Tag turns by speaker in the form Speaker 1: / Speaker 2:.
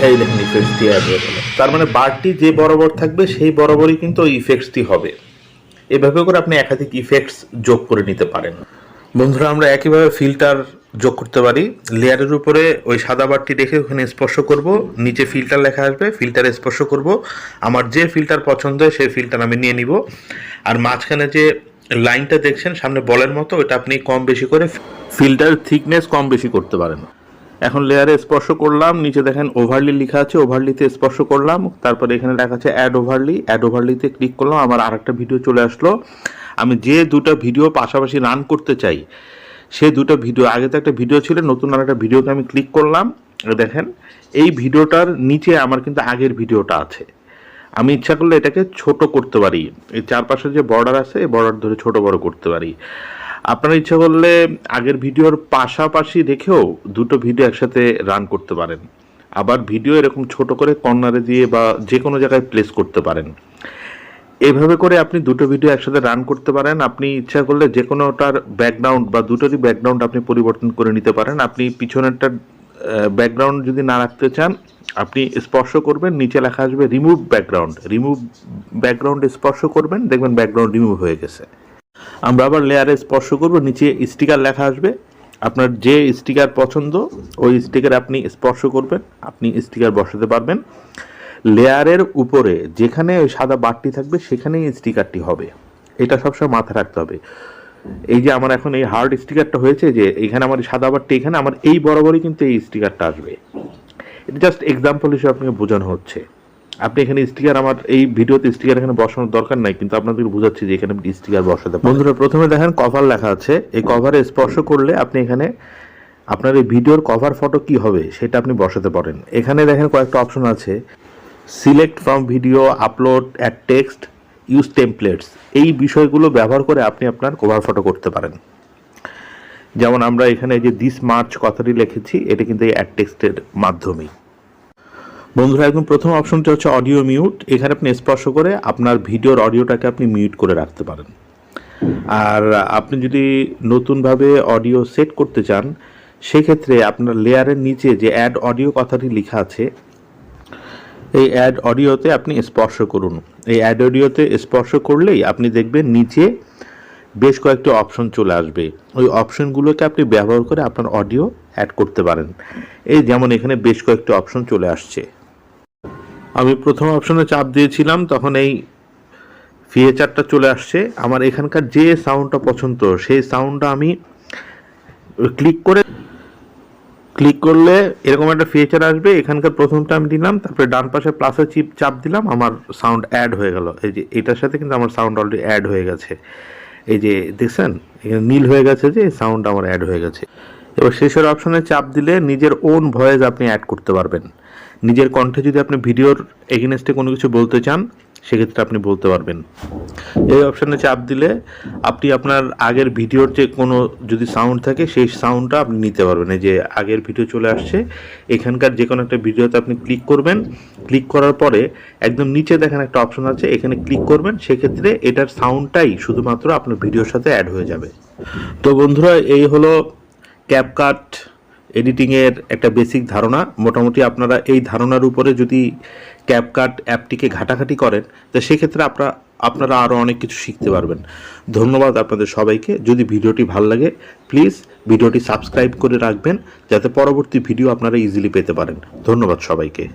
Speaker 1: এই দেখেন ইফেক্টসটি অ্যাড হয়ে গেল। তার মানে বারটি যে বরাবর থাকবে সেই বরাবরই কিন্তু ওই ইফেক্টসটি হবে। এভাবে করে আপনি একাধিক ইফেক্টস যোগ করে নিতে পারেন। বন্ধুরা, আমরা একইভাবে ফিল্টার যোগ করতে পারি। লেয়ারের উপরে ওই সাদা বারটি রেখে ওখানে স্পর্শ করব, নিচে ফিল্টার লেখা আসবে, ফিল্টারে স্পর্শ করব। আমার যে ফিল্টার পছন্দ হয় সেই ফিল্টার আমি নিয়ে নিব। আর মাঝখানে যে লাইনটা দেখছেন সামনে বলের মতো, ওটা আপনি কম বেশি করে ফিল্টার থিকনেস কম বেশি করতে পারেন। এখন লেয়ারে স্পর্শ করলাম, নিচে দেখেন ওভারলি লেখা আছে, ওভারলিতে স্পর্শ করলাম, তারপরে এখানে লেখা আছে অ্যাড ওভারলি, অ্যাড ওভারলিতে ক্লিক করলাম, আমার আরেকটা ভিডিও চলে আসলো। আমি যে দুটো ভিডিও পাশাপাশি রান করতে চাই সে দুটো ভিডিও, আগে তো একটা ভিডিও ছিল, নতুন আর একটা ভিডিওতে আমি ক্লিক করলাম। দেখেন এই ভিডিওটার নিচে আমার কিন্তু আগের ভিডিওটা আছে। আমি ইচ্ছা করলে এটাকে ছোট করতে পারি, এই চারপাশে যে বর্ডার আছে এই বর্ডার ধরে ছোট বড় করতে পারি। আপনারা ইচ্ছা করলে আগের ভিডিওর পাশাপাশি রেখেও দুটো ভিডিও একসাথে রান করতে পারেন। আবার ভিডিও এরকম ছোট করে কর্নারে দিয়ে বা যে কোনো জায়গায় প্লেস করতে পারেন। এভাবে করে আপনি দুটো ভিডিও একসাথে রান করতে পারেন। আপনি ইচ্ছা করলে যে কোনোটার ব্যাকগ্রাউন্ড বা দুটোরই ব্যাকগ্রাউন্ড আপনি পরিবর্তন করে নিতে পারেন। আপনি পিছনেরটার ব্যাকগ্রাউন্ড যদি না রাখতে চান, আপনি স্পর্শ করবেন, নিচে লেখা আসবে রিমুভ ব্যাকগ্রাউন্ড, রিমুভ ব্যাকগ্রাউন্ড স্পর্শ করবেন, দেখবেন ব্যাকগ্রাউন্ড রিমুভ হয়ে গেছে। আমরা আবার লেয়ারে স্পর্শ করব, নিচে স্টিকার লেখা আসবে। আপনার যে স্টিকার পছন্দ ওই স্টিকার আপনি স্পর্শ করবেন, আপনি স্টিকার বসাতে পারবেন। লেয়ারের উপরে যেখানে ওই সাদা বারটি থাকবে সেখানেই স্টিকারটি হবে, এটা সবসময় মাথায় রাখতে হবে। এই যে আমার এখন এই হার্ড স্টিকারটা হয়েছে, যে এখানে আমার সাদা বারটি, এখানে আমার এই বরাবরই কিন্তু এই স্টিকারটা আসবে। এটা জাস্ট এক্সাম্পল হিসেবে আপনাকে বোঝানো হচ্ছে। আপনি এখানে স্টিকার, আমার এই ভিডিওতে স্টিকার এখানে বসানোর দরকার নাই, কিন্তু আপনাদের বোঝাচ্ছি যে এখানে স্টিকার বসাতে পারেন। বন্ধুরা, প্রথমে দেখেন কভার লেখা আছে, এই কভারে স্পর্শ করলে আপনি এখানে আপনার এই ভিডিওর কভার ফটো কি হবে সেটা আপনি বসাতে পারেন। এখানে দেখেন কয়েকটা অপশন আছে, select from video, upload, add text, use templates. এই বিষয়গুলো ব্যবহার করে আপনি আপনার কভার ফটো করতে পারেন। যেমন আমরা এখানে যে দিস মার্চ কথাটি লিখেছি, এটা কিন্তু এই অ্যাড টেক্সটের মাধ্যমেই। বন্ধুরা, একদম প্রথম অপশনটি হচ্ছে অডিও মিউট। এখানে আপনি স্পর্শ করে আপনার ভিডিওর অডিওটাকে আপনি মিউট করে রাখতে পারেন। আর আপনি যদি নতুনভাবে অডিও সেট করতে চান, সেক্ষেত্রে আপনার লেয়ারের নিচে যে অ্যাড অডিও কথাটি লেখা আছে, এই অ্যাড অডিওতে আপনি স্পর্শ করুন। এই অ্যাড অডিওতে স্পর্শ করলেই আপনি দেখবেন নিচে বেশ কয়েকটি অপশন চলে আসবে। ওই অপশনগুলোকে আপনি ব্যবহার করে আপনার অডিও অ্যাড করতে পারেন। এই যেমন এখানে বেশ কয়েকটি অপশন চলে আসছে। আমি প্রথম অপশনে চাপ দিয়েছিলাম, তখন এই ফিচারটা চলে আসছে। আমার এখানকার যে সাউন্ডটা পছন্দ সেই সাউন্ডটা আমি ক্লিক করলে এরকম একটা ফিচার আসবে। এখানকার প্রথমটা আমি দিলাম, তারপরে ডান পাশে প্লাসে চাপ দিলাম, আমার সাউন্ড অ্যাড হয়ে গেল। এই যে এটার সাথে কিন্তু আমার সাউন্ড অলরেডি অ্যাড হয়ে গেছে। এই যে দেখছেন এখানে নীল হয়ে গেছে, যে সাউন্ড আমার অ্যাড হয়ে গেছে। এবার শেষের অপশনে চাপ দিলে নিজের ওন ভয়েস আপনি অ্যাড করতে পারবেন। নিজের কণ্ঠে যদি আপনি ভিডিওর এগেনস্টে কোনো কিছু বলতে চান, সেক্ষেত্রে আপনি বলতে পারবেন। এই অপশানে চাপ দিলে আপনি আপনার আগের ভিডিওর যে কোনো যদি সাউন্ড থাকে সেই সাউন্ডটা আপনি নিতে পারবেন। এই যে আগের ভিডিও চলে আসছে, এখানকার যে কোনো একটা ভিডিওতে আপনি ক্লিক করবেন। ক্লিক করার পরে একদম নিচে দেখেন একটা অপশন আছে, এখানে ক্লিক করবেন, সেক্ষেত্রে এটার সাউন্ডটাই শুধুমাত্র আপনার ভিডিওর সাথে অ্যাড হয়ে যাবে। তো বন্ধুরা, এই হলো ক্যাপকাট এডিটিংয়ের একটা বেসিক ধারণা। মোটামুটি আপনারা এই ধারণার উপরে যদি ক্যাপকাট অ্যাপটিকে ঘাটাঘাটি করেন, তো সেক্ষেত্রে আপনারা আরও অনেক কিছু শিখতে পারবেন। ধন্যবাদ আপনাদের সবাইকে। যদি ভিডিওটি ভালো লাগে, প্লিজ ভিডিওটি সাবস্ক্রাইব করে রাখবেন, যাতে পরবর্তী ভিডিও আপনারা ইজিলি পেতে পারেন। ধন্যবাদ সবাইকে।